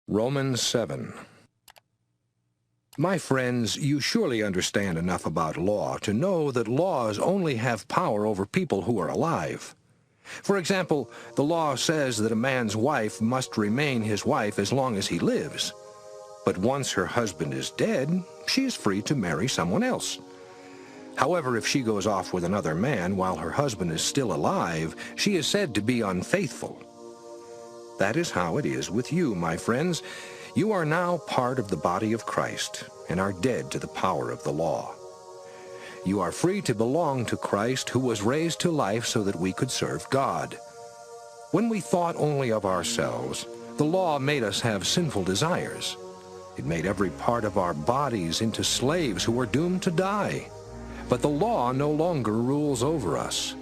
Romans 7. My friends, you surely understand enough about law to know that laws only have power over people who are alive. For example, the law says that a man's wife must remain his wife as long as he lives. But once her husband is dead, she is free to marry someone else. However, if she goes off with another man while her husband is still alive, she is said to be unfaithful. That is how it is with you, my friends. You are now part of the body of Christ and are dead to the power of the law. You are free to belong to Christ, who was raised to life so that we could serve God. When we thought only of ourselves, the law made us have sinful desires. It made every part of our bodies into slaves who were doomed to die. But the law no longer rules over us.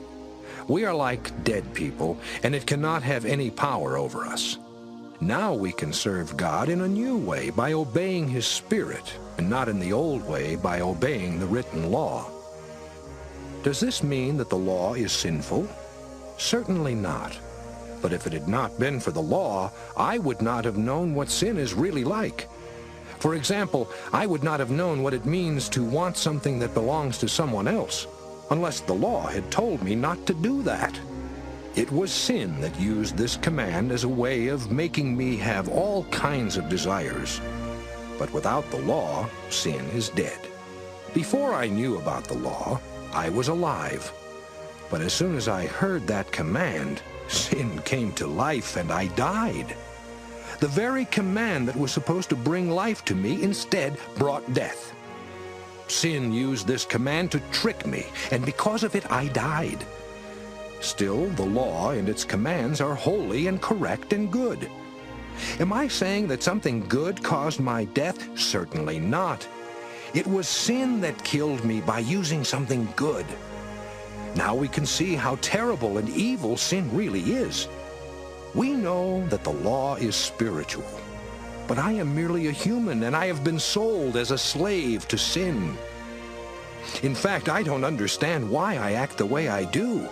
We are like dead people, and it cannot have any power over us. Now we can serve God in a new way by obeying His Spirit, and not in the old way by obeying the written law. Does this mean that the law is sinful? Certainly not. But if it had not been for the law, I would not have known what sin is really like. For example, I would not have known what it means to want something that belongs to someone else, unless the law had told me not to do that. It was sin that used this command as a way of making me have all kinds of desires. But without the law, sin is dead. Before I knew about the law, I was alive. But as soon as I heard that command, sin came to life and I died. The very command that was supposed to bring life to me instead brought death. Sin used this command to trick me, and because of it I died. Still, the law and its commands are holy and correct and good. Am I saying that something good caused my death? Certainly not. It was sin that killed me by using something good. Now we can see how terrible and evil sin really is. We know that the law is spiritual, but I am merely a human, and I have been sold as a slave to sin. In fact, I don't understand why I act the way I do.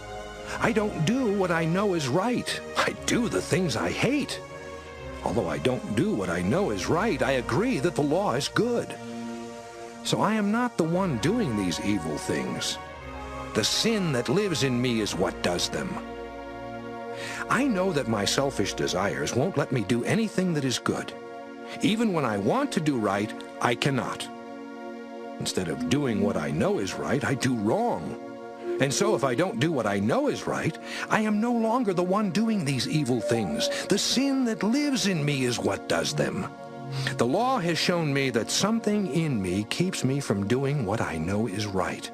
I don't do what I know is right. I do the things I hate. Although I don't do what I know is right, I agree that the law is good. So I am not the one doing these evil things. The sin that lives in me is what does them. I know that my selfish desires won't let me do anything that is good. Even when I want to do right, I cannot. Instead of doing what I know is right, I do wrong. And so if I don't do what I know is right, I am no longer the one doing these evil things. The sin that lives in me is what does them. The law has shown me that something in me keeps me from doing what I know is right.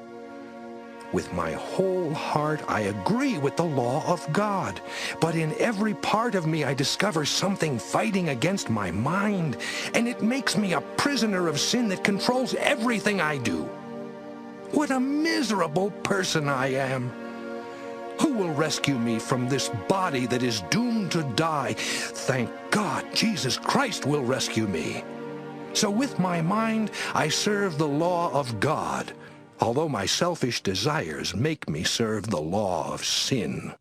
With my whole heart, I agree with the law of God. But in every part of me, I discover something fighting against my mind, and it makes me a prisoner of sin that controls everything I do. What a miserable person I am! Who will rescue me from this body that is doomed to die? Thank God, Jesus Christ will rescue me. So with my mind, I serve the law of God, although my selfish desires make me serve the law of sin.